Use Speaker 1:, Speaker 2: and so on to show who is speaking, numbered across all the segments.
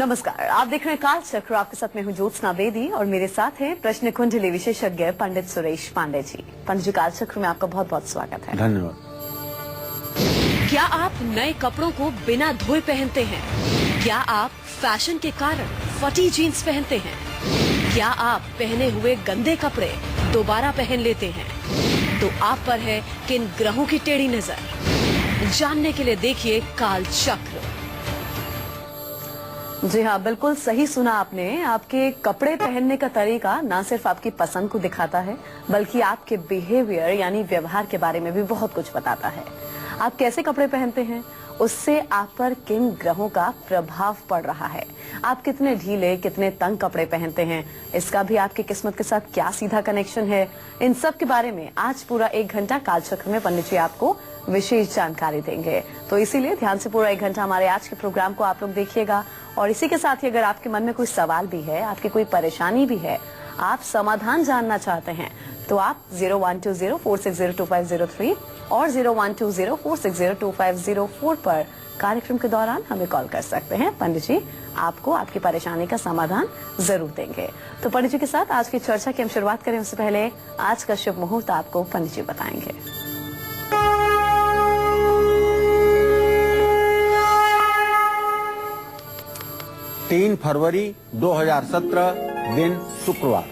Speaker 1: नमस्कार, आप देख रहे हैं काल चक्र। आपके साथ में हूँ ज्योत्सना बेदी और मेरे साथ हैं प्रश्न कुंडली विशेषज्ञ पंडित सुरेश पांडे जी। पंडित जी, काल चक्र में आपका बहुत बहुत स्वागत है।
Speaker 2: धन्यवाद।
Speaker 3: क्या आप नए कपड़ों को बिना धोए पहनते हैं? क्या आप फैशन के कारण फटी जीन्स पहनते हैं? क्या आप पहने हुए गंदे कपड़े दोबारा पहन लेते हैं? तो आप पर है किन ग्रहों की टेढ़ी नजर? जानने के लिए देखिए काल चक्र।
Speaker 1: जी हाँ, बिल्कुल सही सुना आपने। आपके कपड़े पहनने का तरीका ना सिर्फ आपकी पसंद को दिखाता है, बल्कि आपके बिहेवियर यानी व्यवहार के बारे में भी बहुत कुछ बताता है। आप कैसे कपड़े पहनते हैं, उससे आप पर किन ग्रहों का प्रभाव पड़ रहा है। आप कितने ढीले, कितने तंग कपड़े पहनते हैं, इसका भी आपकी किस्मत के साथ क्या सीधा कनेक्शन है। इन सब के बारे में आज पूरा 1 घंटा कालचक्र में पंडित जी आपको विशेष जानकारी देंगे। तो इसीलिए ध्यान से पूरा 1 घंटा हमारे आज के प्रोग्राम को आप लोग देखिएगा। और इसी के साथ ही अगर आपके मन में कोई सवाल भी है, आपकी कोई परेशानी भी है, आप समाधान जानना चाहते हैं, तो आप 012046025003 और 012046025004 पर कार्यक्रम के दौरान हमें कॉल कर सकते हैं। पंडित जी आपको आपकी परेशानी का समाधान जरूर देंगे। तो पंडित जी के साथ आज की चर्चा की हम शुरुआत करें उससे पहले आज का शुभ मुहूर्त आपको पंडित जी बताएंगे।
Speaker 2: 3 फरवरी 2017 दिन शुक्रवार।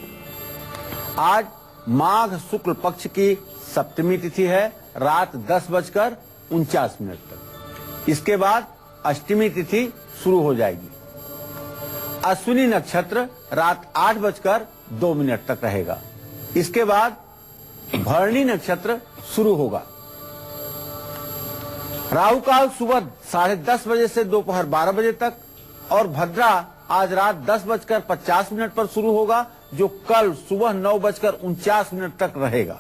Speaker 2: आज माघ शुक्ल पक्ष की सप्तमी तिथि है, रात 10:49 तक। इसके बाद अष्टमी तिथि शुरू हो जाएगी। अश्विनी नक्षत्र रात 8:02 तक रहेगा। इसके बाद भरणी नक्षत्र शुरू होगा। राहु काल सुबह 10:30 बजे से दोपहर 12 बजे तक और भद्रा आज रात 10:50 पर शुरू होगा, जो कल सुबह 9:49 तक रहेगा।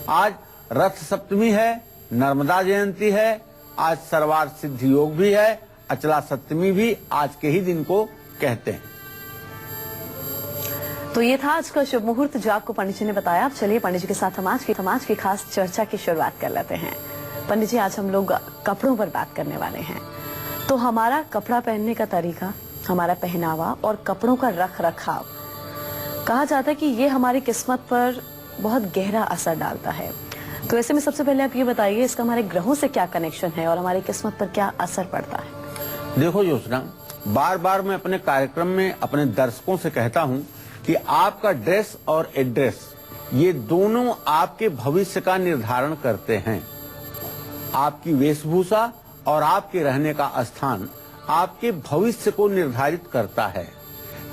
Speaker 2: आज रथ सप्तमी है, नर्मदा जयंती है, आज सर्वार्थ सिद्धि योग भी है, अचला सप्तमी भी आज के ही दिन को कहते हैं।
Speaker 1: तो ये था आज का शुभ मुहूर्त जो आपको पंडित जी ने बताया। अब चलिए पंडित जी के साथ समाज की खास चर्चा की शुरुआत कर लेते हैं। पंडित जी, आज हम लोग कपड़ों पर बात करने वाले हैं। तो हमारा कपड़ा पहनने का तरीका, हमारा पहनावा और कपड़ों का रख रखाव, कहा जाता है कि ये हमारी किस्मत पर बहुत गहरा असर डालता है। तो ऐसे में सबसे पहले आप ये बताइए, इसका हमारे ग्रहों से क्या कनेक्शन है और हमारी किस्मत पर क्या असर पड़ता है?
Speaker 2: देखो ज्योत्सना, बार बार मैं अपने कार्यक्रम में अपने दर्शकों से कहता हूं कि आपका ड्रेस और एड्रेस ये दोनों आपके भविष्य का निर्धारण करते हैं। आपकी वेशभूषा और आपके रहने का स्थान आपके भविष्य को निर्धारित करता है।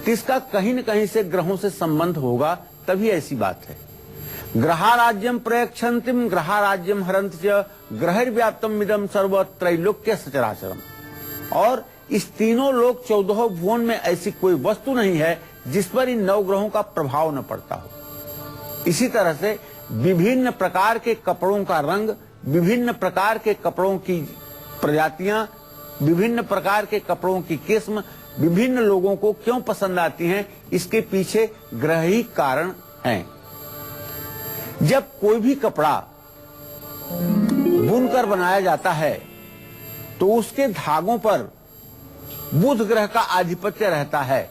Speaker 2: इसका कहीं न कहीं से ग्रहों से संबंध होगा, तभी ऐसी बात है। ग्रहाराज्यम प्रयक्षन्तिम ग्रहाराज्यम हरन्ति च ग्रहैर्व्याप्तम इदं सर्व त्रैलोक्य सचराचरम। और इस तीनों लोक 14 भुवन में ऐसी कोई वस्तु नहीं है जिस पर इन 9 ग्रहों का प्रभाव न पड़ता हो। इसी तरह से विभिन्न प्रकार के कपड़ों का रंग, विभिन्न प्रकार के कपड़ों की प्रजातियां, विभिन्न प्रकार के कपड़ों की किस्म विभिन्न लोगों को क्यों पसंद आती हैं, इसके पीछे ग्रह ही कारण हैं। जब कोई भी कपड़ा बुनकर बनाया जाता है तो उसके धागों पर बुध ग्रह का आधिपत्य रहता है।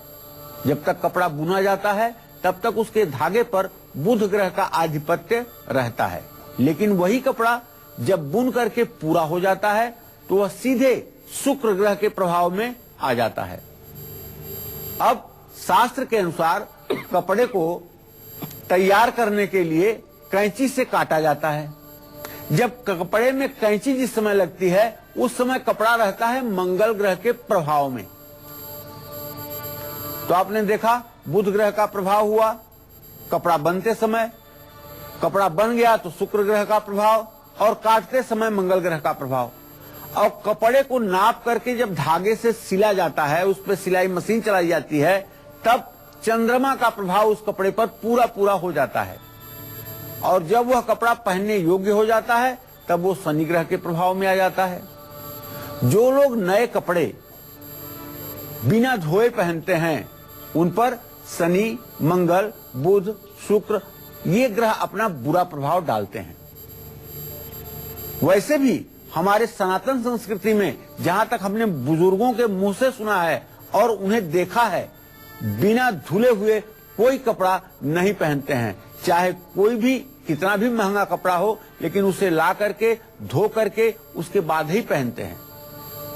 Speaker 2: जब तक कपड़ा बुना जाता है तब तक उसके धागे पर बुध ग्रह का आधिपत्य रहता है। लेकिन वही कपड़ा जब बुन करके पूरा हो जाता है तो वह सीधे शुक्र ग्रह के प्रभाव में आ जाता है। अब शास्त्र के अनुसार कपड़े को तैयार करने के लिए कैंची से काटा जाता है। जब कपड़े में कैंची जिस समय लगती है उस समय कपड़ा रहता है मंगल ग्रह के प्रभाव में। तो आपने देखा बुध ग्रह का प्रभाव हुआ कपड़ा बनते समय, कपड़ा बन गया तो शुक्र ग्रह का प्रभाव और काटते समय मंगल ग्रह का प्रभाव। और कपड़े को नाप करके जब धागे से सिला जाता है, उस पर सिलाई मशीन चलाई जाती है, तब चंद्रमा का प्रभाव उस कपड़े पर पूरा पूरा हो जाता है। और जब वह कपड़ा पहनने योग्य हो जाता है तब वो शनि ग्रह के प्रभाव में आ जाता है। जो लोग नए कपड़े बिना धोए पहनते हैं उन पर शनि, मंगल, बुध, शुक्र ये ग्रह अपना बुरा प्रभाव डालते हैं। वैसे भी हमारे सनातन संस्कृति में जहां तक हमने बुजुर्गों के मुंह से सुना है और उन्हें देखा है बिना धुले हुए कोई कपड़ा नहीं पहनते हैं। चाहे कोई भी कितना भी महंगा कपड़ा हो, लेकिन उसे ला करके धो करके उसके बाद ही पहनते हैं।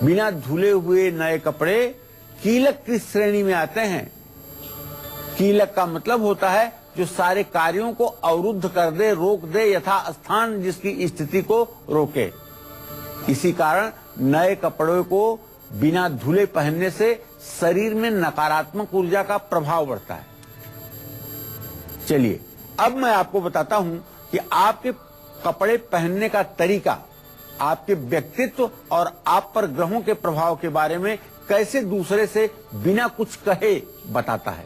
Speaker 2: बिना धुले हुए नए कपड़े कीलक की श्रेणी में आते हैं। कीलक का मतलब होता है जो सारे कार्यों को अवरुद्ध कर दे, रोक दे, यथास्थान जिसकी स्थिति को रोके। इसी कारण नए कपड़ों को बिना धुले पहनने से शरीर में नकारात्मक ऊर्जा का प्रभाव बढ़ता है। चलिए अब मैं आपको बताता हूं कि आपके कपड़े पहनने का तरीका आपके व्यक्तित्व और आप पर ग्रहों के प्रभाव के बारे में कैसे दूसरे से बिना कुछ कहे बताता है।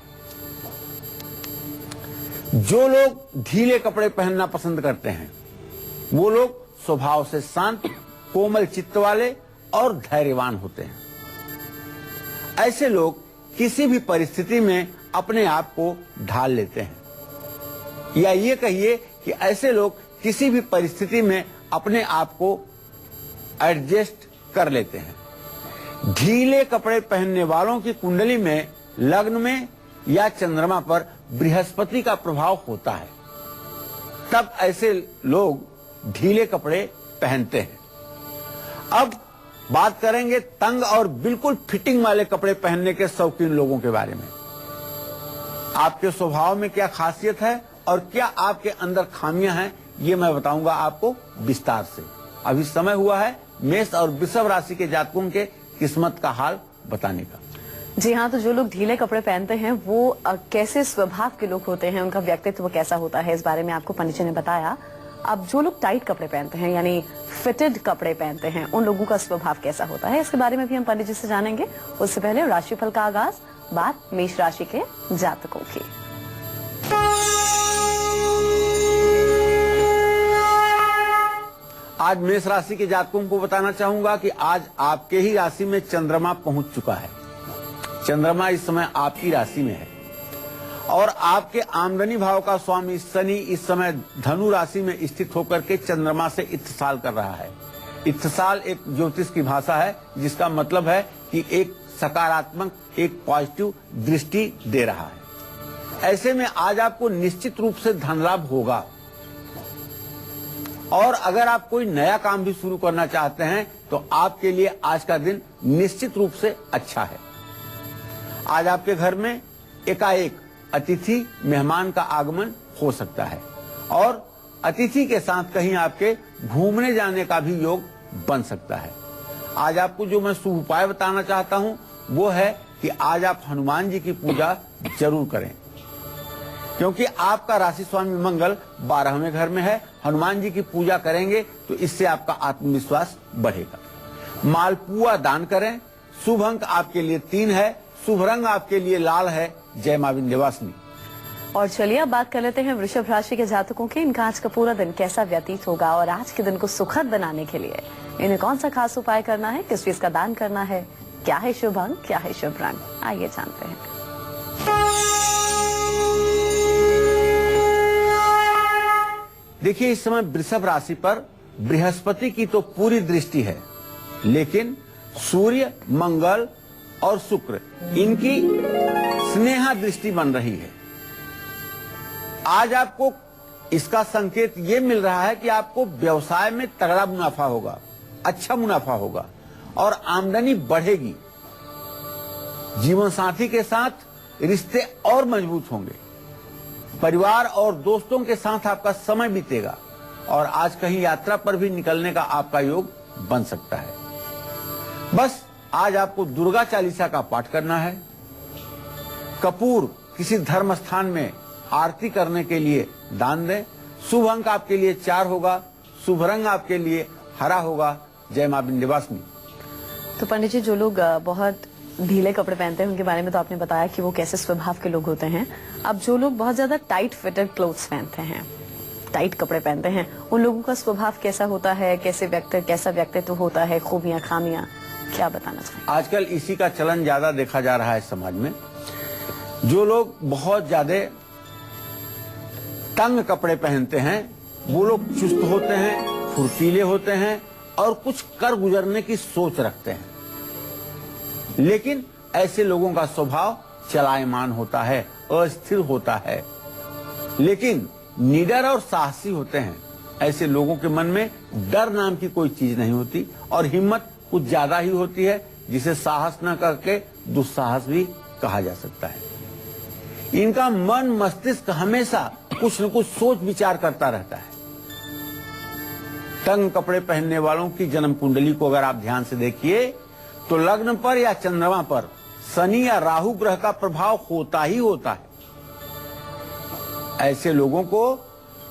Speaker 2: जो लोग ढीले कपड़े पहनना पसंद करते हैं वो लोग स्वभाव से शांत, कोमल चित्त वाले और धैर्यवान होते हैं। ऐसे लोग किसी भी परिस्थिति में अपने आप को ढाल लेते हैं, या ये कहिए कि ऐसे लोग किसी भी परिस्थिति में अपने आप को एडजस्ट कर लेते हैं। ढीले कपड़े पहनने वालों की कुंडली में लग्न में या चंद्रमा पर बृहस्पति का प्रभाव होता है, तब ऐसे लोग ढीले कपड़े पहनते हैं। अब बात करेंगे तंग और बिल्कुल फिटिंग वाले कपड़े पहनने के शौकीन लोगों के बारे में। आपके स्वभाव में क्या खासियत है और क्या आपके अंदर खामियां हैं, ये मैं बताऊंगा आपको विस्तार से। अभी समय हुआ है मेष और वृषभ राशि के जातकों के किस्मत का हाल बताने का।
Speaker 1: जी हाँ, तो जो लोग ढीले कपड़े पहनते हैं वो कैसे स्वभाव के लोग होते हैं, उनका व्यक्तित्व कैसा होता है, इस बारे में आपको पंडित जी ने बताया। अब जो लोग टाइट कपड़े पहनते हैं यानी फिटेड कपड़े पहनते हैं, उन लोगों का स्वभाव कैसा होता है, इसके बारे में भी हम पंडित जी से जानेंगे। उससे पहले राशिफल का आगाज, बात मेष राशि के जातकों की।
Speaker 2: आज मेष राशि के जातकों को बताना चाहूंगा कि आज आपके ही राशि में चंद्रमा पहुंच चुका है। चंद्रमा इस समय आपकी राशि में है और आपके आमदनी भाव का स्वामी शनि इस समय धनु राशि में स्थित होकर के चंद्रमा से इत्तिसाल कर रहा है। इत्तिसाल एक ज्योतिष की भाषा है जिसका मतलब है कि एक सकारात्मक, एक पॉजिटिव दृष्टि दे रहा है। ऐसे में आज आपको निश्चित रूप से धन लाभ होगा और अगर आप कोई नया काम भी शुरू करना चाहते हैं तो आपके लिए आज का दिन निश्चित रूप से अच्छा है। आज आपके घर में एकाएक अतिथि मेहमान का आगमन हो सकता है और अतिथि के साथ कहीं आपके घूमने जाने का भी योग बन सकता है। आज आपको जो मैं शुभ उपाय बताना चाहता हूं वो है कि आज आप हनुमान जी की पूजा जरूर करें, क्योंकि आपका राशि स्वामी मंगल 12वें घर में है। हनुमान जी की पूजा करेंगे तो इससे आपका आत्मविश्वास बढ़ेगा। मालपुआ दान करें। शुभ अंक आपके लिए 3 है। शुभ रंग आपके लिए लाल है। जय मां विंध्यवासिनी।
Speaker 1: और चलिए अब बात कर लेते हैं वृषभ राशि के जातकों की। इनका आज का पूरा दिन कैसा व्यतीत होगा और आज के दिन को सुखद बनाने के लिए इन्हें कौन सा खास उपाय करना है, किस चीज का दान करना है, क्या है शुभ अंक, क्या है शुभ रंग, आइए जानते हैं।
Speaker 2: देखिए, इस समय वृषभ राशि पर बृहस्पति की तो पूरी दृष्टि है, लेकिन सूर्य, मंगल और शुक्र इनकी स्नेहा दृष्टि बन रही है। आज आपको इसका संकेत ये मिल रहा है कि आपको व्यवसाय में तगड़ा मुनाफा होगा, अच्छा मुनाफा होगा और आमदनी बढ़ेगी। जीवन साथी के साथ रिश्ते और मजबूत होंगे। परिवार और दोस्तों के साथ आपका समय बीतेगा और आज कहीं यात्रा पर भी निकलने का आपका योग बन सकता है। बस आज आपको दुर्गा चालीसा का पाठ करना है। कपूर किसी धर्म स्थान में आरती करने के लिए दान दें। शुभ अंक आपके लिए 4 होगा। शुभ रंग आपके लिए हरा होगा। जय मां विंध्यवासिनी।
Speaker 1: तो पंडित जी, जो लोग बहुत ढीले कपड़े पहनते हैं उनके बारे में तो आपने बताया कि वो कैसे स्वभाव के लोग होते हैं। अब जो लोग बहुत ज्यादा टाइट फिटेड क्लोथ्स पहनते हैं, टाइट कपड़े पहनते हैं, उन लोगों का स्वभाव कैसा होता है, कैसा व्यक्तित्व होता है, खूबियां खामियां, क्या बताना चाहिए?
Speaker 2: आजकल इसी का चलन ज्यादा देखा जा रहा है समाज में। जो लोग बहुत ज्यादा तंग कपड़े पहनते हैं वो लोग चुस्त होते हैं, फुर्तीले होते हैं और कुछ कर गुजरने की सोच रखते हैं। लेकिन ऐसे लोगों का स्वभाव चलायमान होता है, अस्थिर होता है। लेकिन निडर और साहसी होते हैं। ऐसे लोगों के मन में डर नाम की कोई चीज नहीं होती और हिम्मत कुछ ज्यादा ही होती है, जिसे साहस न करके दुस्साहस भी कहा जा सकता है। इनका मन मस्तिष्क हमेशा कुछ न कुछ सोच विचार करता रहता है। तंग कपड़े पहनने वालों की जन्म कुंडली को अगर आप ध्यान से देखिए तो लग्न पर या चंद्रमा पर शनि या राहु ग्रह का प्रभाव होता ही होता है। ऐसे लोगों को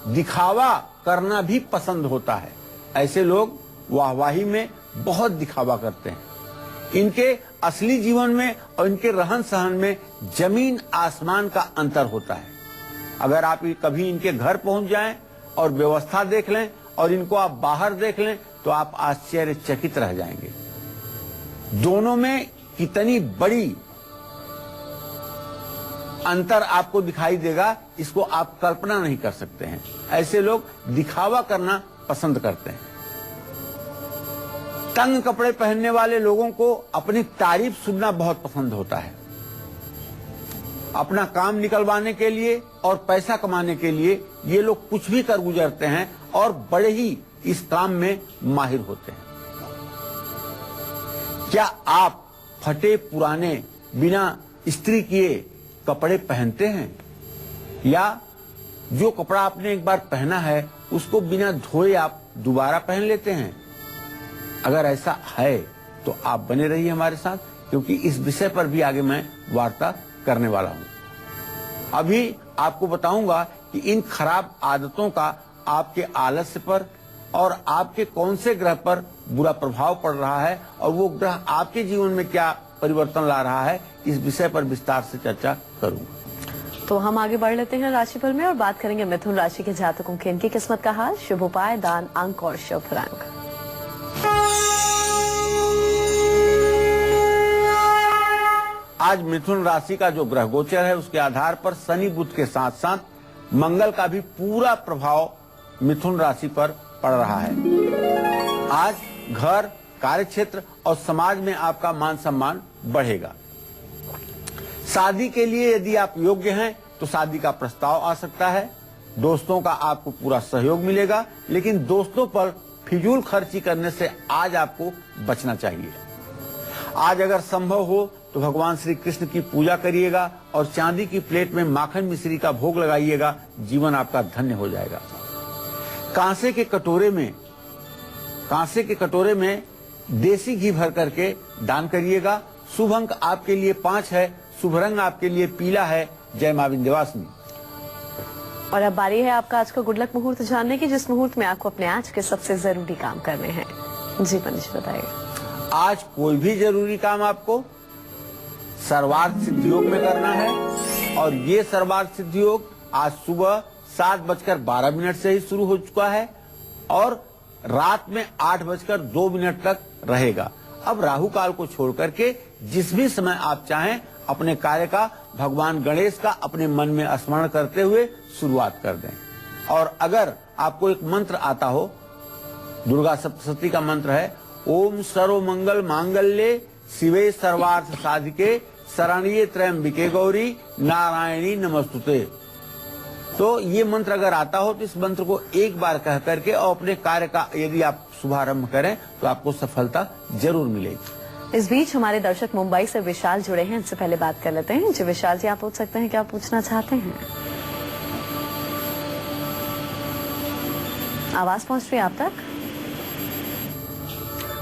Speaker 2: दिखावा करना भी पसंद होता है। ऐसे लोग वाहवाही में बहुत दिखावा करते हैं। इनके असली जीवन में और इनके रहन सहन में जमीन आसमान का अंतर होता है। अगर आप कभी इनके घर पहुंच जाएं और व्यवस्था देख लें और इनको आप बाहर देख लें तो आप आश्चर्यचकित रह जाएंगे। दोनों में कितनी बड़ी अंतर आपको दिखाई देगा, इसको आप कल्पना नहीं कर सकते हैं। ऐसे लोग दिखावा करना पसंद करते हैं। तंग कपड़े पहनने वाले लोगों को अपनी तारीफ सुनना बहुत पसंद होता है। अपना काम निकलवाने के लिए और पैसा कमाने के लिए ये लोग कुछ भी कर गुजरते हैं और बड़े ही इस काम में माहिर होते हैं। क्या आप फटे पुराने बिना इस्त्री किए कपड़े पहनते हैं, या जो कपड़ा आपने एक बार पहना है उसको बिना धोए आप दोबारा पहन लेते हैं? अगर ऐसा है तो आप बने रहिए हमारे साथ, क्योंकि इस विषय पर भी आगे मैं वार्ता करने वाला हूं। अभी आपको बताऊंगा कि इन खराब आदतों का आपके आलस्य पर और आपके कौन से ग्रह पर बुरा प्रभाव पड़ रहा है और वो ग्रह आपके जीवन में क्या परिवर्तन ला रहा है, इस विषय पर विस्तार से चर्चा करूंगा।
Speaker 1: तो हम आगे बढ़ लेते हैं राशिफल में और बात करेंगे मिथुन राशि के जातकों की इनकी किस्मत का हाल, शुभ उपाय, दान, अंक और शुभ रंग।
Speaker 2: आज मिथुन राशि का जो ग्रह गोचर है उसके आधार पर शनि बुध के साथ साथ मंगल का भी पूरा प्रभाव मिथुन राशि पर पड़ रहा है। आज घर, कार्यक्षेत्र और समाज में आपका मान सम्मान बढ़ेगा। शादी के लिए यदि आप योग्य हैं तो शादी का प्रस्ताव आ सकता है। दोस्तों का आपको पूरा सहयोग मिलेगा, लेकिन दोस्तों पर फिजूल खर्ची करने से आज आपको बचना चाहिए। आज अगर संभव हो तो भगवान श्री कृष्ण की पूजा करिएगा और चांदी की प्लेट में माखन मिश्री का भोग लगाइएगा। जीवन आपका धन्य हो जाएगा। कांसे के कटोरे में देसी घी भर करके दान करिएगा। शुभ अंक आपके लिए 5 है, शुभ रंग आपके लिए पीला है। जय मां विंध्यवासिनी।
Speaker 1: और अब बारी है आपका आज का गुड लक मुहूर्त जानने की, जिस मुहूर्त में आपको अपने आज के सबसे जरूरी काम करने हैं। जी मनीष बताइए।
Speaker 2: आज कोई भी जरूरी काम आपको सर्वार्थ सिद्धि योग में करना है और ये सर्वार्थ सिद्धि योग आज सुबह 7:12 से ही शुरू हो चुका है और रात में 8:02 तक रहेगा। अब राहु काल को छोड़ करके जिस भी समय आप चाहें अपने कार्य का भगवान गणेश का अपने मन में स्मरण करते हुए शुरुआत कर दें। और अगर आपको एक मंत्र आता हो, दुर्गा सप्तशती का मंत्र है, ओम सर्व मंगल मांगल्ये शिवे सर्वार्थ साधिके शरण्ये त्र्यंबिके गौरी नारायणी नमस्तुते। तो ये मंत्र अगर आता हो तो इस मंत्र को एक बार कह करके और अपने कार्य का यदि आप शुभारंभ करें तो आपको सफलता जरूर मिलेगी।
Speaker 1: इस बीच हमारे दर्शक मुंबई से विशाल जुड़े हैं, इनसे पहले बात कर लेते हैं। जी विशाल जी, आप पूछ सकते हैं, क्या पूछना चाहते हैं? आवाज पहुंच रही है आप तक?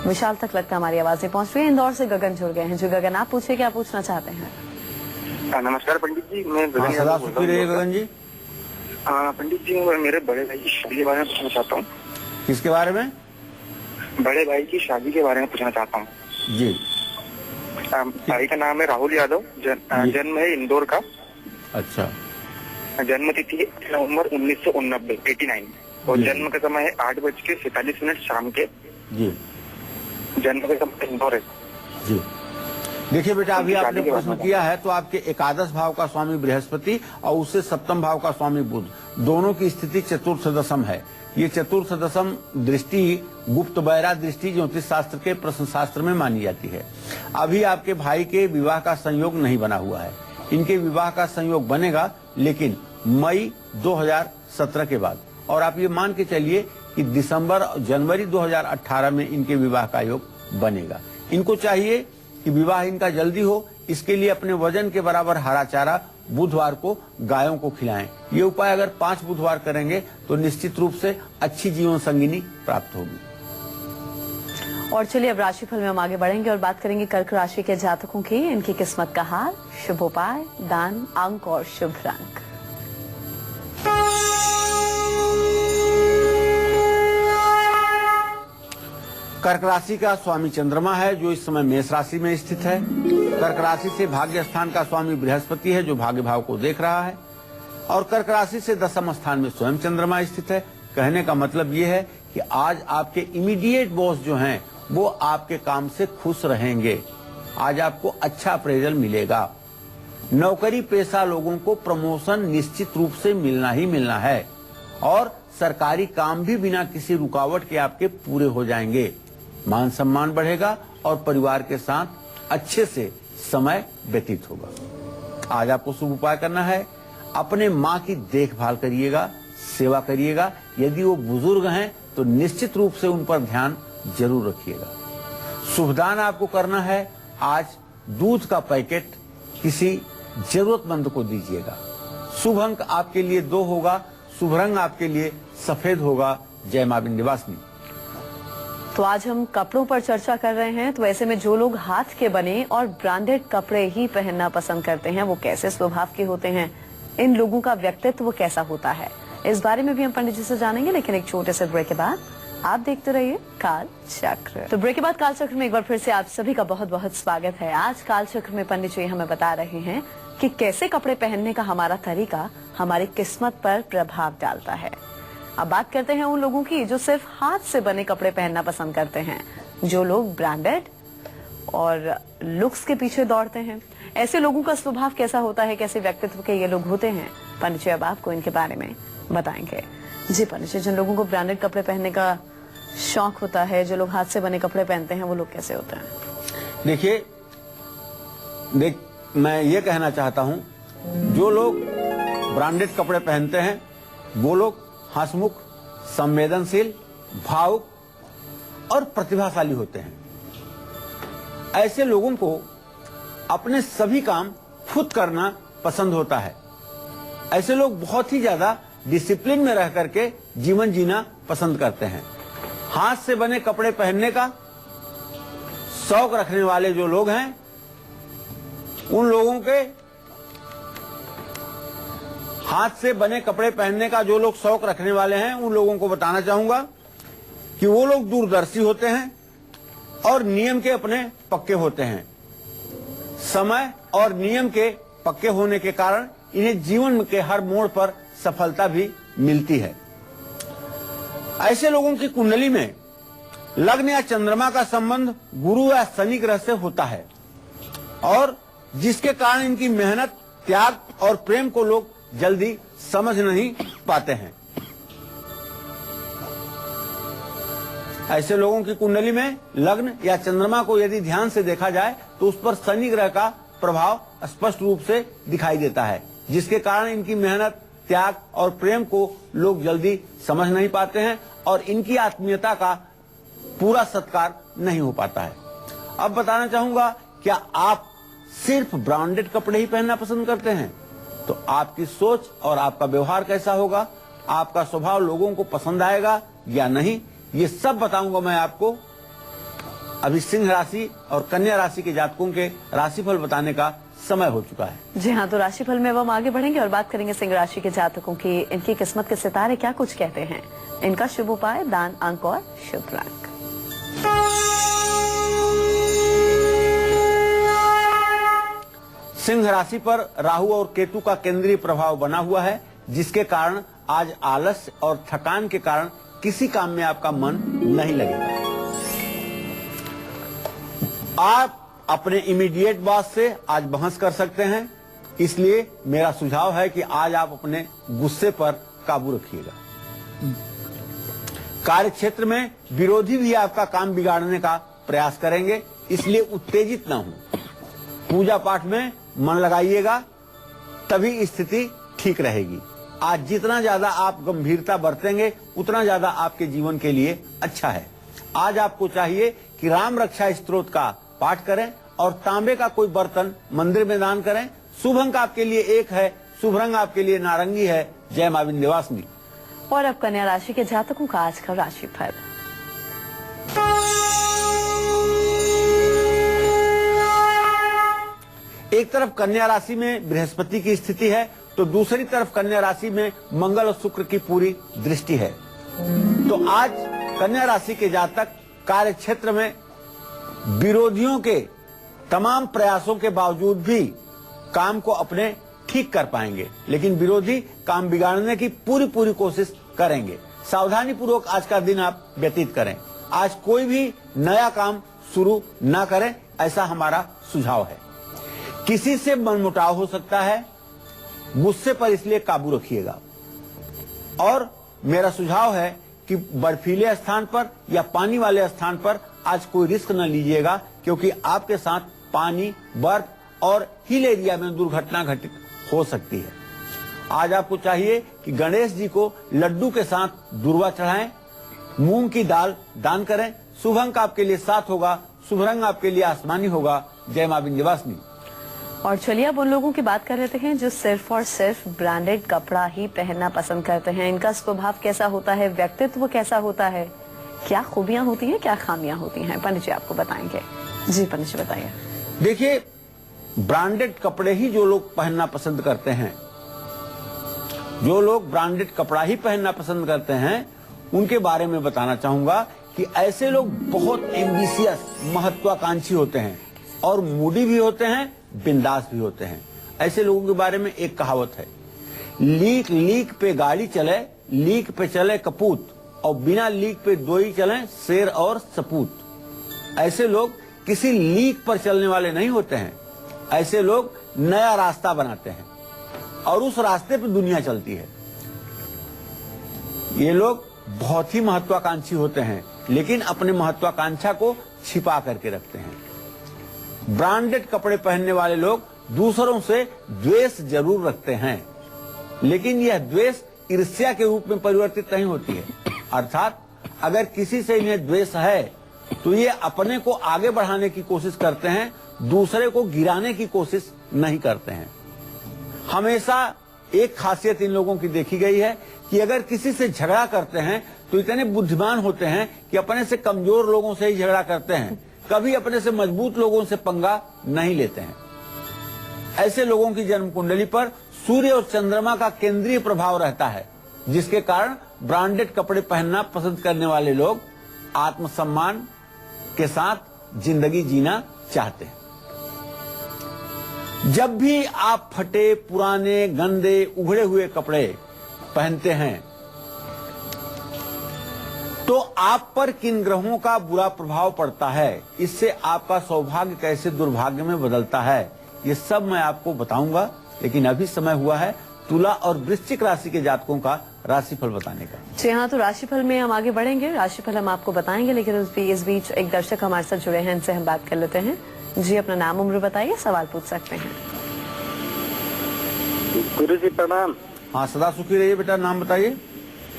Speaker 1: विशाल तक लगता हमारी आवाज नहीं पहुंच रही है। इंदौर से गगन जुड़ गए हैं। जो गगन, आप पूछिए क्या पूछना चाहते हैं?
Speaker 4: नमस्कार पंडित जी, मैं
Speaker 2: सदा सुखी रहिए गगन जी।
Speaker 4: पंडित जी, मैं मेरे बड़े भाई की शादी के बारे में पूछना चाहता हूँ।
Speaker 2: किसके बारे में?
Speaker 4: बड़े भाई की शादी के बारे में पूछना चाहता हूँ
Speaker 2: जी।
Speaker 4: भाई का नाम है राहुल यादव, जन्म है इंदौर का।
Speaker 2: अच्छा।
Speaker 4: जन्म तिथि है नवंबर 1989 89 और जन्म का समय है 8:47 शाम के।
Speaker 2: जी।
Speaker 4: जन्म का समय इंदौर है।
Speaker 2: जी। देखिए बेटा, अभी
Speaker 4: उनकी
Speaker 2: आपने
Speaker 4: शादी के
Speaker 2: प्रश्न
Speaker 4: बाद में।
Speaker 2: किया है तो आपके एकादश भाव का स्वामी बृहस्पति और उससे सप्तम भाव का स्वामी बुध, दोनों की स्थिति चतुर्थ दशम है। ये चतुर्थ दशम दृष्टि गुप्त बैरा दृष्टि ज्योतिष शास्त्र के प्रश्न शास्त्र में मानी जाती है। अभी आपके भाई के विवाह का संयोग नहीं बना हुआ है। इनके विवाह का संयोग बनेगा लेकिन मई 2017 के बाद, और आप ये मान के चलिए कि दिसंबर जनवरी 2018 में इनके विवाह का योग बनेगा। इनको चाहिए कि विवाह इनका जल्दी हो, इसके लिए अपने वजन के बराबर हरा चारा बुधवार को गायों को खिलाएं। ये उपाय अगर 5 बुधवार करेंगे तो निश्चित रूप से अच्छी जीवन संगिनी प्राप्त होगी।
Speaker 1: और चलिए अब राशिफल में हम आगे बढ़ेंगे और बात करेंगे कर्क राशि के जातकों की, इनकी किस्मत का हाल, शुभ उपाय, दान, अंक और शुभ रंग।
Speaker 2: कर्क राशि का स्वामी चंद्रमा है जो इस समय मेष राशि में स्थित है। कर्क राशि से भाग्य स्थान का स्वामी बृहस्पति है जो भाग्य भाव को देख रहा है, और कर्क राशि से दशम स्थान में स्वयं चंद्रमा स्थित है। कहने का मतलब ये है कि आज आपके इमीडिएट बॉस जो हैं वो आपके काम से खुश रहेंगे। आज आपको अच्छा अप्रेजल मिलेगा। नौकरी पेशा लोगों को प्रमोशन निश्चित रूप से मिलना ही मिलना है, और सरकारी काम भी बिना किसी रुकावट के आपके पूरे हो जाएंगे। मान सम्मान बढ़ेगा और परिवार के साथ अच्छे से समय व्यतीत होगा। आज आपको शुभ उपाय करना है, अपने माँ की देखभाल करिएगा, सेवा करिएगा। यदि वो बुजुर्ग हैं तो निश्चित रूप से उन पर ध्यान जरूर रखिएगा। शुभ दान आपको करना है, आज दूध का पैकेट किसी जरूरतमंद को दीजिएगा। शुभ अंक आपके लिए 2 होगा, शुभ रंग आपके लिए सफेद होगा। जय मां विंध्यवासिनी।
Speaker 1: तो आज हम कपड़ों पर चर्चा कर रहे हैं, तो ऐसे में जो लोग हाथ के बने और ब्रांडेड कपड़े ही पहनना पसंद करते हैं वो कैसे स्वभाव के होते हैं, इन लोगों का व्यक्तित्व कैसा होता है, इस बारे में भी हम पंडित जी से जानेंगे। लेकिन एक छोटे से ब्रेक के बाद आप देखते रहिए काल चक्र। तो ब्रेक के बाद काल चक्र में एक बार फिर से आप सभी का बहुत बहुत स्वागत है। आज काल चक्र में पंडित जी हमें बता रहे हैं कि कैसे कपड़े पहनने का हमारा तरीका हमारी किस्मत पर प्रभाव डालता है। अब बात करते हैं उन लोगों की जो सिर्फ हाथ से बने कपड़े पहनना पसंद करते हैं, जो लोग ब्रांडेड और लुक्स के पीछे दौड़ते हैं। ऐसे लोगों का स्वभाव कैसा होता है, कैसे व्यक्तित्व के ये लोग होते हैं, पंडित जी अब आपको इनके बारे में बताएंगे। जी पंडित जी, जिन लोगों को ब्रांडेड कपड़े पहनने का शौक होता है, जो लोग हाथ से बने कपड़े पहनते हैं, वो लोग कैसे होते हैं?
Speaker 2: देखिए, मैं ये कहना चाहता हूं, जो लोग ब्रांडेड कपड़े पहनते हैं वो लोग हंसमुख, संवेदनशील, भावुक और प्रतिभाशाली होते हैं। ऐसे लोगों को अपने सभी काम खुद करना पसंद होता है। ऐसे लोग बहुत ही ज्यादा डिसिप्लिन में रह करके जीवन जीना पसंद करते हैं। हाथ से बने कपड़े पहनने का शौक रखने वाले जो लोग हैं, उन लोगों के हाथ से बने कपड़े पहनने का जो लोग शौक रखने वाले हैं, उन लोगों को बताना चाहूंगा कि वो लोग दूरदर्शी होते हैं और नियम के अपने पक्के होते हैं। समय और नियम के पक्के होने के कारण इन्हें जीवन के हर मोड़ पर सफलता भी मिलती है। ऐसे लोगों की कुंडली में लग्न या चंद्रमा का संबंध गुरु या शनि ग्रह से होता है, और जिसके कारण इनकी मेहनत, त्याग और प्रेम को लोग जल्दी समझ नहीं पाते हैं। ऐसे लोगों की कुंडली में लग्न या चंद्रमा को यदि ध्यान से देखा जाए तो उस पर शनि ग्रह का प्रभाव स्पष्ट रूप से दिखाई देता है, जिसके कारण इनकी मेहनत, त्याग और प्रेम को लोग जल्दी समझ नहीं पाते हैं और इनकी आत्मीयता का पूरा सत्कार नहीं हो पाता है। अब बताना चाहूंगा, क्या आप सिर्फ ब्रांडेड कपड़े ही पहनना पसंद करते हैं? तो आपकी सोच और आपका व्यवहार कैसा होगा, आपका स्वभाव लोगों को पसंद आएगा या नहीं, ये सब बताऊंगा मैं आपको। अभी सिंह राशि और कन्या राशि के जातकों के राशिफल बताने का समय हो चुका है।
Speaker 1: जी हाँ, तो राशिफल में हम आगे बढ़ेंगे और बात करेंगे सिंह राशि के जातकों की, इनकी किस्मत के सितारे क्या कुछ कहते हैं, इनका शुभ उपाय, दान, अंक और शुभ रंग।
Speaker 2: सिंह राशि पर राहु और केतु का केंद्रीय प्रभाव बना हुआ है, जिसके कारण आज आलस्य और थकान के कारण किसी काम में आपका मन नहीं लगेगा। आप अपने इमीडिएट बॉस से आज बहस कर सकते हैं, इसलिए मेरा सुझाव है कि आज आप अपने गुस्से पर काबू रखिएगा। कार्य क्षेत्र में विरोधी भी आपका काम बिगाड़ने का प्रयास करेंगे, इसलिए उत्तेजित न हो। पूजा पाठ में मन लगाइएगा, तभी स्थिति ठीक रहेगी। आज जितना ज्यादा आप गंभीरता बरतेंगे उतना ज्यादा आपके जीवन के लिए अच्छा है। आज आपको चाहिए कि राम रक्षा स्तोत्र का पाठ करें और तांबे का कोई बर्तन मंदिर में दान करें। शुभ अंक आपके लिए 1 है, शुभ रंग आपके लिए नारंगी है। जय मां विंध्यवासिनी।
Speaker 1: और अब कन्या राशि के जातकों का आज का राशिफल।
Speaker 2: एक तरफ कन्या राशि में बृहस्पति की स्थिति है तो दूसरी तरफ कन्या राशि में मंगल और शुक्र की पूरी दृष्टि है। तो आज कन्या राशि के जातक कार्य क्षेत्र में विरोधियों के तमाम प्रयासों के बावजूद भी काम को अपने ठीक कर पाएंगे, लेकिन विरोधी काम बिगाड़ने की पूरी कोशिश करेंगे। सावधानी पूर्वक आज का दिन आप व्यतीत करें। आज कोई भी नया काम शुरू न करें, ऐसा हमारा सुझाव है। किसी से मनमुटाव हो सकता है, गुस्से पर इसलिए काबू रखिएगा। और मेरा सुझाव है कि बर्फीले स्थान पर या पानी वाले स्थान पर आज कोई रिस्क न लीजिएगा, क्योंकि आपके साथ पानी, बर्फ और हिल एरिया में दुर्घटना घटित हो सकती है। आज आपको चाहिए कि गणेश जी को लड्डू के साथ दुर्वा चढ़ाएं, मूंग की दाल दान करें। शुभ अंक आपके लिए 7 होगा, शुभ रंग आपके लिए आसमानी होगा। जय मां विंध्यवासिनी।
Speaker 1: और चलिए अब उन लोगों की बात कर लेते हैं जो सिर्फ और सिर्फ ब्रांडेड कपड़ा ही पहनना पसंद करते हैं। इनका स्वभाव कैसा होता है, व्यक्तित्व कैसा होता है, क्या खूबियां होती हैं, क्या खामियां होती हैं, पंडित जी आपको बताएंगे। जी पंडित जी बताइए।
Speaker 2: देखिए, ब्रांडेड कपड़े ही जो लोग पहनना पसंद करते हैं, जो लोग ब्रांडेड कपड़ा ही पहनना पसंद करते हैं, उनके बारे में बताना चाहूंगा कि ऐसे लोग बहुत एम्बिशियस, महत्वाकांक्षी होते हैं और मूडी भी होते हैं, बिंदास भी होते हैं। ऐसे लोगों के बारे में एक कहावत है, लीक लीक पे गाड़ी चले, लीक पे चले कपूत, और बिना लीक पे दो ही चले शेर और सपूत। ऐसे लोग किसी लीक पर चलने वाले नहीं होते हैं। ऐसे लोग नया रास्ता बनाते हैं और उस रास्ते पे दुनिया चलती है। ये लोग बहुत ही महत्वाकांक्षी होते हैं, लेकिन अपने महत्वाकांक्षा को छिपा करके रखते हैं। ब्रांडेड कपड़े पहनने वाले लोग दूसरों से द्वेष जरूर रखते हैं, लेकिन यह द्वेष ईर्ष्या के रूप में परिवर्तित नहीं होती है। अर्थात अगर किसी से इन्हें द्वेष है तो ये अपने को आगे बढ़ाने की कोशिश करते हैं, दूसरे को गिराने की कोशिश नहीं करते हैं। हमेशा एक खासियत इन लोगों की देखी गई है कि अगर किसी से झगड़ा करते हैं तो इतने बुद्धिमान होते हैं कि अपने से कमजोर लोगों से ही झगड़ा करते हैं, कभी अपने से मजबूत लोगों से पंगा नहीं लेते हैं। ऐसे लोगों की जन्म कुंडली पर सूर्य और चंद्रमा का केंद्रीय प्रभाव रहता है, जिसके कारण ब्रांडेड कपड़े पहनना पसंद करने वाले लोग आत्मसम्मान के साथ जिंदगी जीना चाहते हैं। जब भी आप फटे, पुराने, गंदे, उघड़े हुए कपड़े पहनते हैं तो आप पर किन ग्रहों का बुरा प्रभाव पड़ता है, इससे आपका सौभाग्य कैसे दुर्भाग्य में बदलता है, ये सब मैं आपको बताऊंगा। लेकिन अभी समय हुआ है तुला और वृश्चिक राशि के जातकों का राशिफल बताने का।
Speaker 1: जी हाँ, तो राशिफल में हम आगे बढ़ेंगे, राशिफल हम आपको बताएंगे, लेकिन इस बीच एक दर्शक हमारे साथ जुड़े हैं, इनसे हम बात कर लेते हैं। जी, अपना नाम उम्र बताइए, सवाल पूछ सकते हैं।
Speaker 5: गुरु जी प्रणाम।
Speaker 2: हाँ, सदा सुखी रहिए बेटा। नाम बताइए।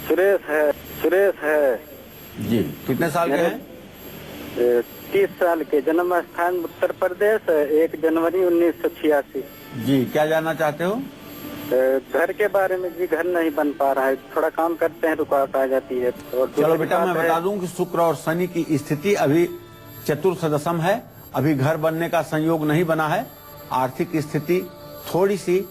Speaker 5: सुरेश है
Speaker 2: जी। कितने साल के हैं?
Speaker 5: 30 साल के। जन्म स्थान उत्तर प्रदेश, 1 जनवरी 1986।
Speaker 2: जी, क्या जानना चाहते हो?
Speaker 5: घर के बारे में जी, घर नहीं बन पा रहा है, थोड़ा काम करते हैं रुकावट आ जाती है। और
Speaker 2: चलो बेटा, मैं बता दूं कि शुक्र और शनि की स्थिति अभी चतुर्थ दशम है, अभी घर बनने का संयोग नहीं बना है। आर्थिक स्थिति थोड़ी सी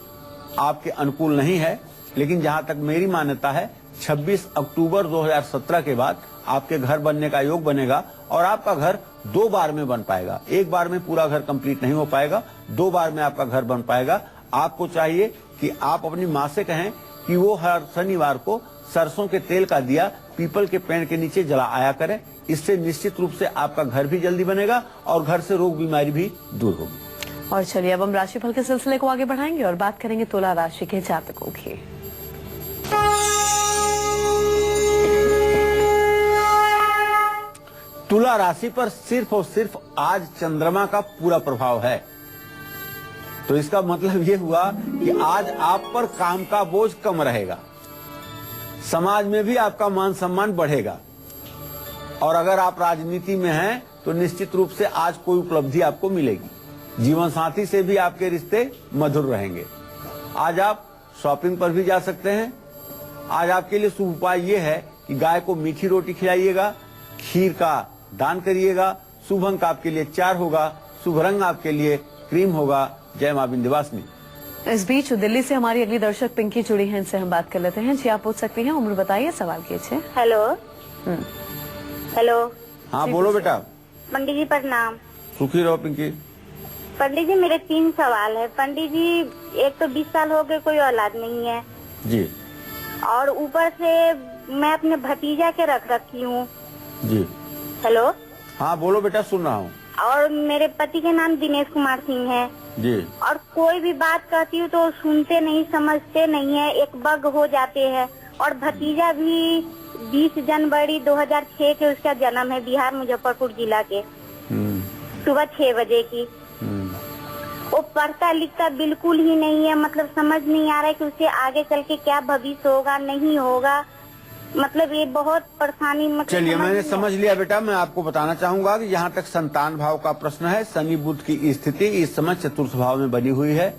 Speaker 2: आपके अनुकूल नहीं है, लेकिन जहां तक मेरी मान्यता है 26 अक्टूबर 2017 के बाद आपके घर बनने का योग बनेगा और आपका घर 2 बार में बन पाएगा। एक बार में पूरा घर कंप्लीट नहीं हो पाएगा, 2 बार में आपका घर बन पाएगा। आपको चाहिए कि आप अपनी माँ से कहें कि वो हर शनिवार को सरसों के तेल का दिया पीपल के पेड़ के नीचे जला आया करें। इससे निश्चित रूप से आपका घर भी जल्दी बनेगा और घर से रोग बीमारी भी दूर होगी।
Speaker 1: और चलिए अब हम राशिफल के सिलसिले को आगे बढ़ाएंगे और बात करेंगे तुला राशि के जातकों की।
Speaker 2: तुला राशि पर सिर्फ और सिर्फ आज चंद्रमा का पूरा प्रभाव है, तो इसका मतलब ये हुआ कि आज आप पर काम का बोझ कम रहेगा, समाज में भी आपका मान सम्मान बढ़ेगा और अगर आप राजनीति में हैं तो निश्चित रूप से आज कोई उपलब्धि आपको मिलेगी। जीवन साथी से भी आपके रिश्ते मधुर रहेंगे। आज आप शॉपिंग पर भी जा सकते हैं। आज आपके लिए शुभ उपाय ये है कि गाय को मीठी रोटी खिलाइएगा, खीर का दान करिएगा। शुभ अंक आपके लिए 4 होगा, शुभ रंग आपके लिए क्रीम होगा। जय मां विंध्यवासिनी।
Speaker 1: इस बीच दिल्ली से हमारी अगली दर्शक पिंकी जुड़ी हैं, इनसे हम बात कर लेते हैं। जी आप पूछ सकती हैं, उम्र बताइए, सवाल कीजिए।
Speaker 6: Hello hello.
Speaker 2: हाँ बोलो बेटा।
Speaker 6: पंडित जी प्रणाम।
Speaker 2: सुखी रहो पिंकी।
Speaker 6: पंडित जी मेरे 3 सवाल है। पंडित जी एक तो 20 साल हो गए कोई औलाद नहीं है
Speaker 2: जी,
Speaker 6: और ऊपर से मैं अपने भतीजा के रख रखी हूँ।
Speaker 2: जी
Speaker 6: हेलो।
Speaker 2: हाँ बोलो बेटा, सुन रहा हूँ।
Speaker 6: और मेरे पति के नाम दिनेश कुमार सिंह है
Speaker 2: जी।
Speaker 6: और कोई भी बात कहती हूँ तो सुनते नहीं, समझते नहीं है, एक बग हो जाते हैं। और भतीजा भी 20 जनवरी 2006 के उसका जन्म है, बिहार मुजफ्फरपुर जिला के, सुबह 6 बजे की। वो पढ़ता लिखता बिल्कुल ही नहीं है, मतलब समझ नहीं आ रहा है कि उसे आगे चल के क्या भविष्य होगा नहीं होगा, मतलब ये बहुत परेशानी। मतलब
Speaker 2: चलिए मैंने समझ लिया बेटा। मैं आपको बताना चाहूंगा कि जहाँ तक संतान भाव का प्रश्न है, शनि बुध की स्थिति इस समय चतुर्थ भाव में बनी हुई है।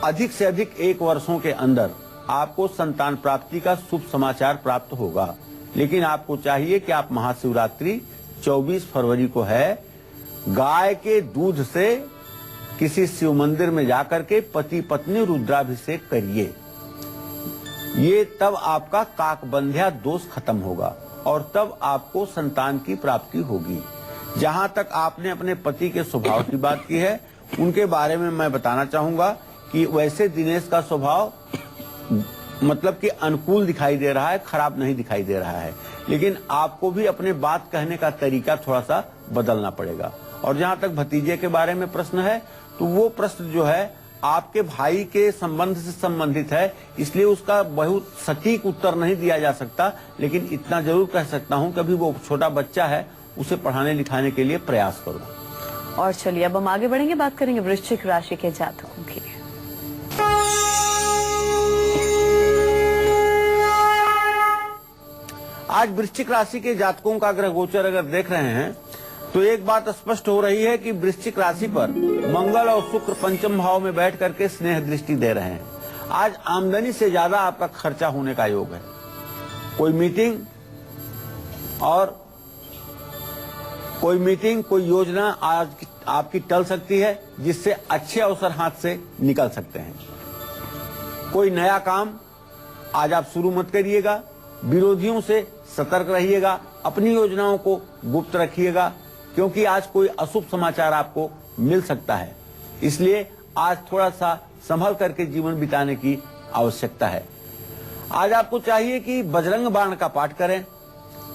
Speaker 2: अधिक से अधिक 1 वर्षों के अंदर आपको संतान प्राप्ति का शुभ समाचार प्राप्त होगा, लेकिन आपको चाहिए कि आप महाशिवरात्रि 24 फरवरी को है, गाय के दूध से किसी शिव मंदिर में जाकर के पति पत्नी रुद्राभिषेक करिए। ये तब आपका काकबंध्या दोष खत्म होगा और तब आपको संतान की प्राप्ति होगी। जहां तक आपने अपने पति के स्वभाव की बात की है, उनके बारे में मैं बताना चाहूंगा कि वैसे दिनेश का स्वभाव मतलब कि अनुकूल दिखाई दे रहा है, खराब नहीं दिखाई दे रहा है, लेकिन आपको भी अपने बात कहने का तरीका थोड़ा सा बदलना पड़ेगा। और जहां तक भतीजे के बारे में प्रश्न है, तो वो प्रश्न जो है आपके भाई के संबंध से संबंधित है, इसलिए उसका बहुत सटीक उत्तर नहीं दिया जा सकता, लेकिन इतना जरूर कह सकता हूं कि अभी वो छोटा बच्चा है, उसे पढ़ाने लिखाने के लिए प्रयास करो।
Speaker 1: और चलिए अब हम आगे बढ़ेंगे, बात करेंगे वृश्चिक राशि के जातकों की।
Speaker 2: आज वृश्चिक राशि के जातकों का ग्रह गोचर अगर देख रहे हैं तो एक बात स्पष्ट हो रही है कि वृश्चिक राशि पर मंगल और शुक्र पंचम भाव में बैठ करके स्नेह दृष्टि दे रहे हैं। आज आमदनी से ज्यादा आपका खर्चा होने का योग है। कोई मीटिंग कोई योजना आज आपकी टल सकती है, जिससे अच्छे अवसर हाथ से निकल सकते हैं। कोई नया काम आज आप शुरू मत करिएगा। विरोधियों से सतर्क रहिएगा। अपनी योजनाओं को गुप्त रखिएगा, क्योंकि आज कोई अशुभ समाचार आपको मिल सकता है। इसलिए आज थोड़ा सा संभल करके जीवन बिताने की आवश्यकता है। आज आपको चाहिए कि बजरंग बाण का पाठ करें,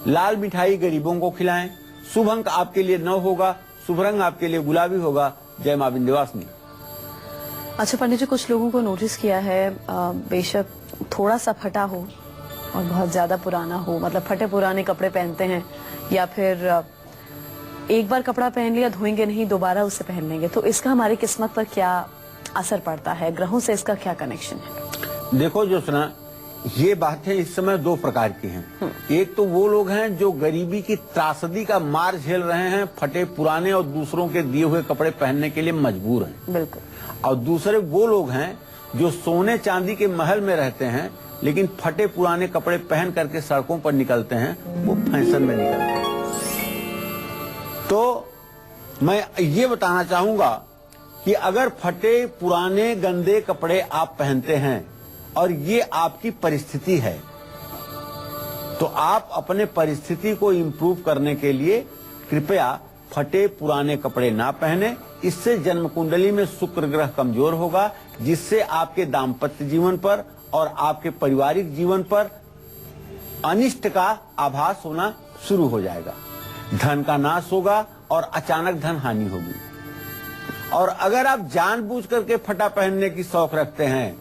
Speaker 2: लाल मिठाई गरीबों को खिलाएं। शुभ अंक आपके लिए 9 होगा, शुभ रंग आपके लिए गुलाबी होगा। जय मां विंध्यवासिनी।
Speaker 1: अच्छा पंडित जी, कुछ लोगों को नोटिस किया है, बेशक थोड़ा सा फटा हो और बहुत ज्यादा पुराना हो, मतलब फटे पुराने कपड़े पहनते हैं, या फिर एक बार कपड़ा पहन लिया, धोएंगे नहीं, दोबारा उसे पहन लेंगे, तो इसका हमारी किस्मत पर क्या असर पड़ता है? ग्रहों से इसका क्या कनेक्शन है?
Speaker 2: देखो जोशना, ये बातें इस समय 2 प्रकार की हैं। एक तो वो लोग हैं जो गरीबी की त्रासदी का मार झेल रहे हैं, फटे पुराने और दूसरों के दिए हुए कपड़े पहनने के लिए मजबूर हैं।
Speaker 1: बिल्कुल।
Speaker 2: और दूसरे वो लोग हैं जो सोने चांदी के महल में रहते हैं, लेकिन फटे पुराने कपड़े पहन करके सड़कों पर निकलते हैं, वो फैशन में निकलते हैं। तो मैं ये बताना चाहूंगा कि अगर फटे पुराने गंदे कपड़े आप पहनते हैं और ये आपकी परिस्थिति है, तो आप अपने परिस्थिति को इम्प्रूव करने के लिए कृपया फटे पुराने कपड़े ना पहने। इससे जन्म कुंडली में शुक्र ग्रह कमजोर होगा, जिससे आपके दाम्पत्य जीवन पर और आपके पारिवारिक जीवन पर अनिष्ट का आभास होना शुरू हो जाएगा। धन का नाश होगा और अचानक धन हानि होगी। और अगर आप जानबूझ करके फटा पहनने की शौक रखते हैं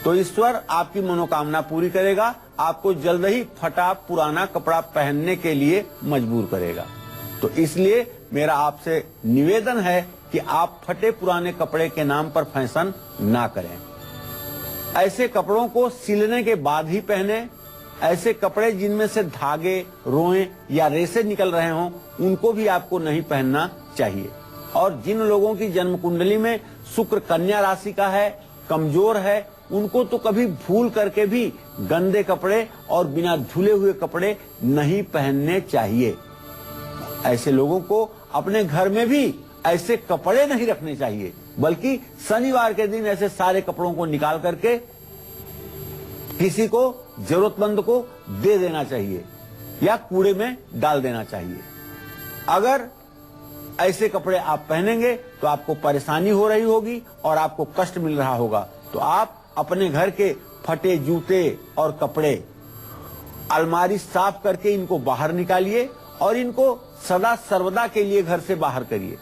Speaker 2: तो ईश्वर आपकी मनोकामना पूरी करेगा, आपको जल्द ही फटा पुराना कपड़ा पहनने के लिए मजबूर करेगा। तो इसलिए मेरा आपसे निवेदन है कि आप फटे पुराने कपड़े के नाम पर फैशन ना करें। ऐसे कपड़ों को सिलने के बाद ही पहने। ऐसे कपड़े जिनमें से धागे, रोएं या रेशे निकल रहे हों, उनको भी आपको नहीं पहनना चाहिए। और जिन लोगों की जन्म कुंडली में शुक्र कन्या राशि का है, कमजोर है, उनको तो कभी भूल करके भी गंदे कपड़े और बिना धुले हुए कपड़े नहीं पहनने चाहिए। ऐसे लोगों को अपने घर में भी ऐसे कपड़े नहीं रखने चाहिए, बल्कि शनिवार के दिन ऐसे सारे कपड़ों को निकाल करके किसी को जरूरतमंद को दे देना चाहिए या कूड़े में डाल देना चाहिए। अगर ऐसे कपड़े आप पहनेंगे तो आपको परेशानी हो रही होगी और आपको कष्ट मिल रहा होगा। तो आप अपने घर के फटे जूते और कपड़े अलमारी साफ करके इनको बाहर निकालिए और इनको सदा सर्वदा के लिए घर से बाहर करिए।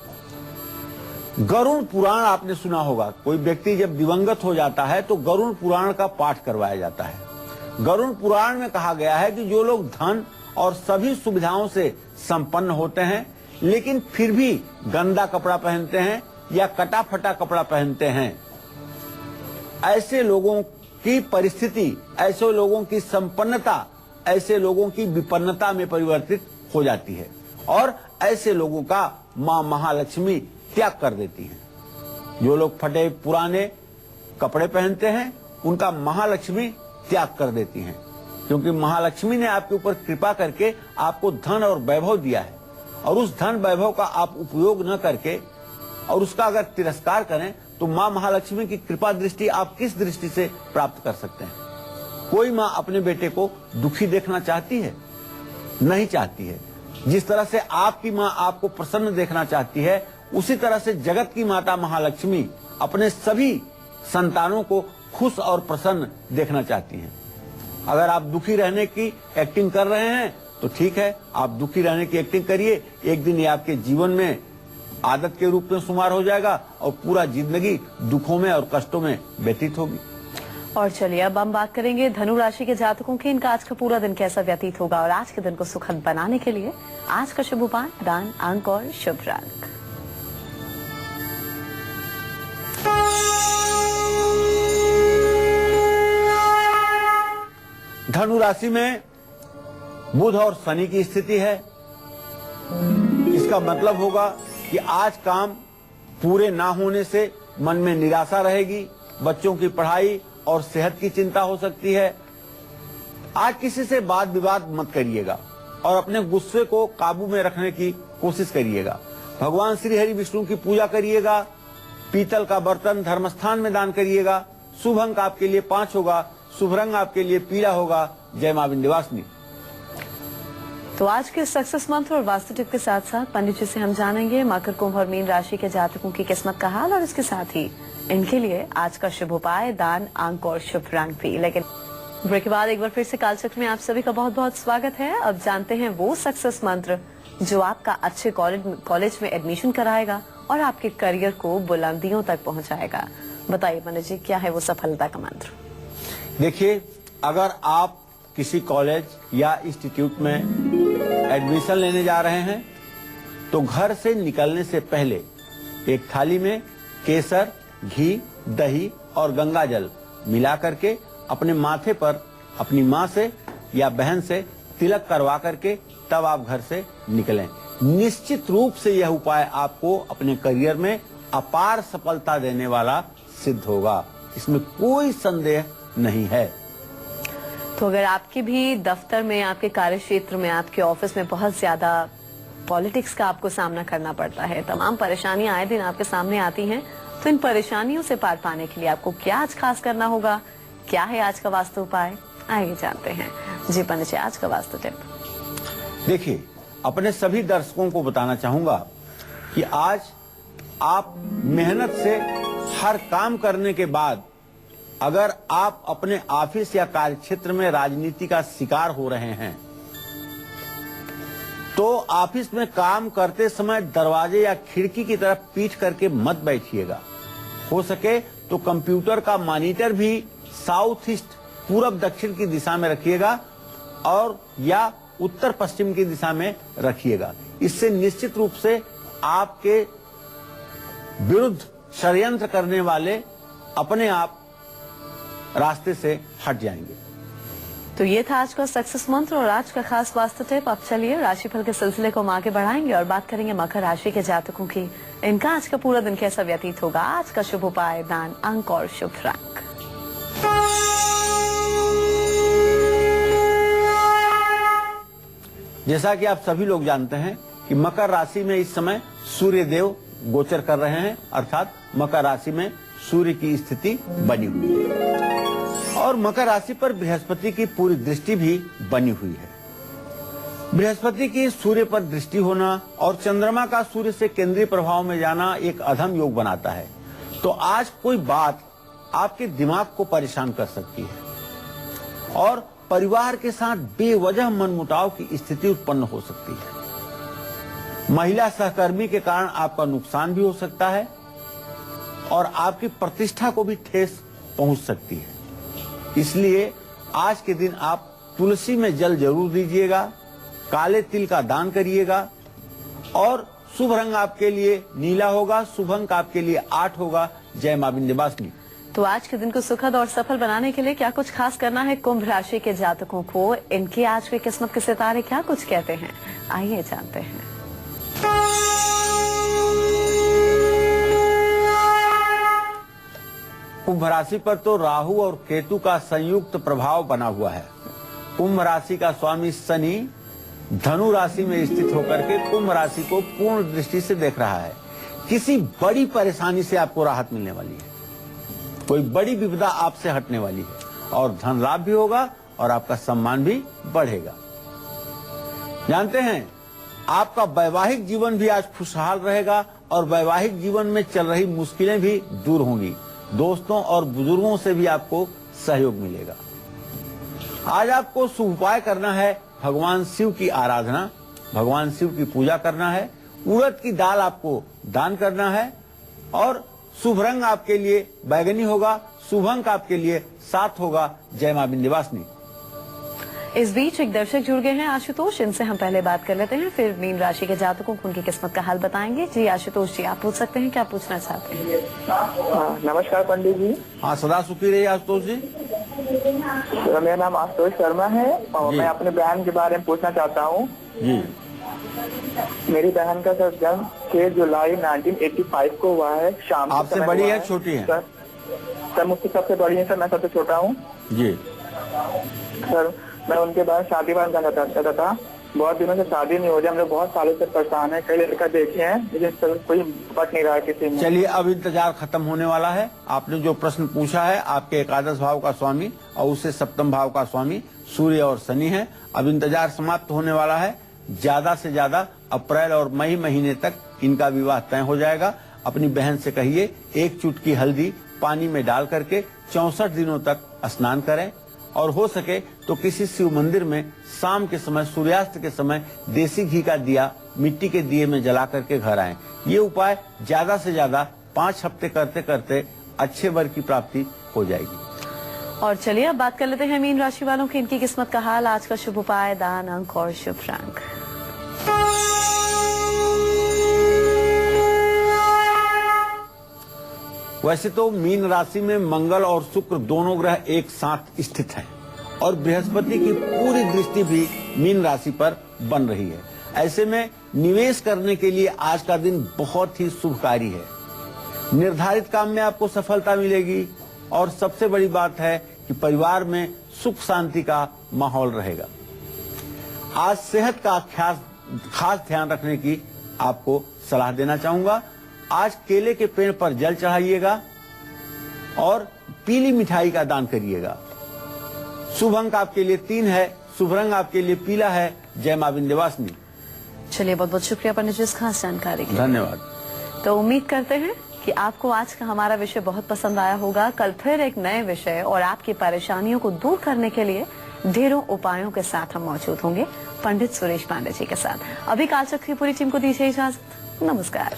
Speaker 2: गरुड़ पुराण आपने सुना होगा। कोई व्यक्ति जब दिवंगत हो जाता है तो गरुड़ पुराण का पाठ करवाया जाता है। गरुड़ पुराण में कहा गया है कि जो लोग धन और सभी सुविधाओं से संपन्न होते हैं लेकिन फिर भी गंदा कपड़ा पहनते हैं या कटा फटा कपड़ा पहनते हैं, ऐसे लोगों की परिस्थिति, ऐसे लोगों की संपन्नता, ऐसे लोगों की विपन्नता में परिवर्तित हो जाती है और ऐसे लोगों का मां महालक्ष्मी त्याग कर देती है। जो लोग फटे पुराने कपड़े पहनते हैं उनका महालक्ष्मी त्याग कर देती हैं, क्योंकि महालक्ष्मी ने आपके ऊपर कृपा करके आपको धन और वैभव दिया है और उस धन वैभव का आप उपयोग न करके और उसका अगर तिरस्कार करें तो मां महालक्ष्मी की कृपा दृष्टि आप किस दृष्टि से प्राप्त कर सकते हैं? कोई मां अपने बेटे को दुखी देखना चाहती है? नहीं चाहती है। जिस तरह से आपकी मां आपको प्रसन्न देखना चाहती है, उसी तरह से जगत की माता महालक्ष्मी अपने सभी संतानों को खुश और प्रसन्न देखना चाहती हैं। अगर आप दुखी रहने की एक्टिंग कर रहे हैं तो ठीक है, आप दुखी रहने की एक्टिंग करिए। एक दिन ये आपके जीवन में आदत के रूप में शुमार हो जाएगा और पूरा जिंदगी दुखों में और कष्टों में व्यतीत होगी।
Speaker 1: और चलिए अब हम बात करेंगे धनु राशि के जातकों की। इनका आज का पूरा दिन कैसा व्यतीत होगा और आज के दिन को सुखद बनाने के लिए आज का शुभ उपाय, दान, अंक और शुभ रंग।
Speaker 2: धनु राशि में बुध और शनि की स्थिति है। इसका मतलब होगा कि आज काम पूरे ना होने से मन में निराशा रहेगी, बच्चों की पढ़ाई और सेहत की चिंता हो सकती है। आज किसी से वाद विवाद मत करिएगा और अपने गुस्से को काबू में रखने की कोशिश करिएगा। भगवान श्री हरि विष्णु की पूजा करिएगा। पीतल का बर्तन धर्मस्थान में दान करिएगा। शुभ अंक आपके लिए 5 होगा। शुभ रंग आपके लिए पीला होगा। जय मां विंध्यवासिनी।
Speaker 1: तो आज के सक्सेस मंत्र और वास्तु टिप के साथ साथ पंडित जी से हम जानेंगे मकर, कुंभ और मीन राशि के जातकों की किस्मत का हाल और इसके साथ ही इनके लिए आज का शुभ उपाय, दान, अंक और शुभ रंग भी। लेकिन ब्रेक के बाद एक बार फिर से कालचक्र में आप सभी का बहुत बहुत स्वागत है। अब जानते हैं वो सक्सेस मंत्र जो आपका अच्छे कॉलेज में एडमिशन कराएगा और आपके करियर को बुलंदियों तक पहुंचाएगा। बताइए पंडित जी, क्या है वो सफलता का मंत्र?
Speaker 2: देखिए, अगर आप किसी कॉलेज या इंस्टीट्यूट में एडमिशन लेने जा रहे हैं तो घर से निकलने से पहले एक थाली में केसर, घी, दही और गंगा जल मिला करके अपने माथे पर अपनी माँ से या बहन से तिलक करवा करके तब आप घर से निकलें। निश्चित रूप से यह उपाय आपको अपने करियर में अपार सफलता देने वाला सिद्ध होगा, इसमें कोई संदेह नहीं है।
Speaker 1: तो अगर आपके भी दफ्तर में, आपके कार्य क्षेत्र में, आपके ऑफिस में बहुत ज्यादा पॉलिटिक्स का आपको सामना करना पड़ता है, तमाम परेशानियां आए दिन आपके सामने आती हैं, तो इन परेशानियों से पार पाने के लिए आपको क्या आज खास करना होगा? क्या है आज का वास्तु उपाय? आइए जानते हैं। जी पंडित जी, आज का वास्तु टिप।
Speaker 2: देखिए, अपने सभी दर्शकों को बताना चाहूंगा कि आज आप मेहनत से हर काम करने के बाद अगर आप अपने ऑफिस या कार्य क्षेत्र में राजनीति का शिकार हो रहे हैं तो ऑफिस में काम करते समय दरवाजे या खिड़की की तरफ पीठ करके मत बैठिएगा। हो सके तो कंप्यूटर का मॉनिटर भी साउथ ईस्ट पूरब दक्षिण की दिशा में रखिएगा और या उत्तर पश्चिम की दिशा में रखिएगा। इससे निश्चित रूप से आपके विरुद्ध षड्यंत्र करने वाले अपने आप रास्ते से हट जाएंगे।
Speaker 1: तो ये था आज का सक्सेस मंत्र और आज का खास वास्तु टिप। अब चलिए राशिफल के सिलसिले को हम आगे बढ़ाएंगे और बात करेंगे मकर राशि के जातकों की। इनका आज का पूरा दिन कैसा व्यतीत होगा, आज का शुभ उपाय, दान, अंक और शुभ रंग।
Speaker 2: जैसा कि आप सभी लोग जानते हैं कि मकर राशि में इस समय सूर्य देव गोचर कर रहे हैं, अर्थात मकर राशि में सूर्य की स्थिति बनी हुई है और मकर राशि पर बृहस्पति की पूरी दृष्टि भी बनी हुई है। बृहस्पति की सूर्य पर दृष्टि होना और चंद्रमा का सूर्य से केंद्रीय प्रभाव में जाना एक अधम योग बनाता है। तो आज कोई बात आपके दिमाग को परेशान कर सकती है और परिवार के साथ बेवजह मनमुटाव की स्थिति उत्पन्न हो सकती है। महिला सहकर्मी के कारण आपका नुकसान भी हो सकता है और आपकी प्रतिष्ठा को भी ठेस पहुंच सकती है। इसलिए आज के दिन आप तुलसी में जल जरूर दीजिएगा, काले तिल का दान करिएगा और शुभ रंग आपके लिए नीला होगा, शुभ अंक आपके लिए 8 होगा। जय मां विंध्यवासिनी।
Speaker 1: तो आज के दिन को सुखद और सफल बनाने के लिए क्या कुछ खास करना है कुंभ राशि के जातकों को, इनकी आज की किस्मत के सितारे क्या कुछ कहते हैं, आइए जानते हैं।
Speaker 2: कुंभ राशि पर तो राहु और केतु का संयुक्त प्रभाव बना हुआ है। कुंभ राशि का स्वामी शनि धनु राशि में स्थित होकर के कुंभ राशि को पूर्ण दृष्टि से देख रहा है। किसी बड़ी परेशानी से आपको राहत मिलने वाली है, कोई बड़ी विपदा आपसे हटने वाली है और धन लाभ भी होगा और आपका सम्मान भी बढ़ेगा। जानते हैं आपका वैवाहिक जीवन भी आज खुशहाल रहेगा और वैवाहिक जीवन में चल रही मुश्किलें भी दूर होंगी। दोस्तों और बुजुर्गों से भी आपको सहयोग मिलेगा। आज आपको शुभ उपाय करना है, भगवान शिव की आराधना, भगवान शिव की पूजा करना है, उड़द की दाल आपको दान करना है और शुभ रंग आपके लिए बैगनी होगा, शुभ अंक आपके लिए 7 होगा। जय मां विंध्यवासिनी।
Speaker 1: इस बीच एक दर्शक जुड़ गए हैं आशुतोष, इनसे हम पहले बात कर लेते हैं, फिर मीन राशि के जातकों को उनकी किस्मत का हाल बताएंगे। जी आशुतोष जी, आप पूछ सकते हैं, क्या पूछना चाहते हैं?
Speaker 5: नमस्कार पंडित जी।
Speaker 2: हाँ, सदा सुखी रहिए आशुतोष जी।
Speaker 5: मेरा नाम आशुतोष शर्मा है और मैं अपने बहन के बारे में पूछना चाहता हूँ।
Speaker 2: जी,
Speaker 5: मेरी बहन का सर जन्म 6 जुलाई 1985 को हुआ है। शाम के
Speaker 2: आपसे
Speaker 5: समय
Speaker 2: बड़ी
Speaker 5: हुआ
Speaker 2: है, छोटी है?
Speaker 5: सर मुझसे सबसे बड़ी है सर, मैं सबसे छोटा हूँ।
Speaker 2: जी
Speaker 5: सर मैं उनके बाद शादी बात करना चाहता था, बहुत दिनों से शादी नहीं हो रही, हम लोग बहुत सालों से परेशान है, कई लड़का देखे हैं लेकिन सर कोई पट नहीं रहा है किसी में।
Speaker 2: चलिए, अब इंतजार खत्म होने वाला है। आपने जो प्रश्न पूछा है, आपके एकादश भाव का स्वामी और उससे सप्तम भाव का स्वामी सूर्य और शनि है। अब इंतजार समाप्त होने वाला है। ज्यादा से ज्यादा अप्रैल और मई महीने तक इनका विवाह तय हो जाएगा। अपनी बहन से कहिए 1 चुटकी हल्दी पानी में डाल करके 64 दिनों तक स्नान करें और हो सके तो किसी शिव मंदिर में शाम के समय, सूर्यास्त के समय देसी घी का दिया मिट्टी के दिए में जला करके घर आएं। ये उपाय ज्यादा से ज्यादा 5 हफ्ते करते करते अच्छे वर की प्राप्ति हो जाएगी।
Speaker 1: और चलिए अब बात कर लेते हैं मीन राशि वालों की, इनकी किस्मत का हाल, आज का शुभ उपाय, दान, अंक और शुभ रंग।
Speaker 2: वैसे तो मीन राशि में मंगल और शुक्र दोनों ग्रह एक साथ स्थित हैं और बृहस्पति की पूरी दृष्टि भी मीन राशि पर बन रही है। ऐसे में निवेश करने के लिए आज का दिन बहुत ही शुभकारी है। निर्धारित काम में आपको सफलता मिलेगी और सबसे बड़ी बात है कि परिवार में सुख शांति का माहौल रहेगा। आज सेहत का खास ध्यान रखने की आपको सलाह देना चाहूंगा। आज केले के पेड़ पर जल चढ़ाइएगा और पीली मिठाई का दान करिएगा। शुभ अंक आपके लिए 3 है, शुभ रंग आपके लिए पीला है। जय मां विंध्यवासिनी।
Speaker 1: चलिए, बहुत बहुत शुक्रिया पंडित जी इस खास जानकारी के लिए।
Speaker 2: धन्यवाद।
Speaker 1: तो उम्मीद करते हैं कि आपको आज का हमारा विषय बहुत पसंद आया होगा। कल फिर एक नए विषय और आपकी परेशानियों को दूर करने के लिए ढेरों उपायों के साथ हम मौजूद होंगे पंडित सुरेश पांडे जी के साथ। अभी कालचक्र की पूरी टीम को दीजिए इजाजत। नमस्कार।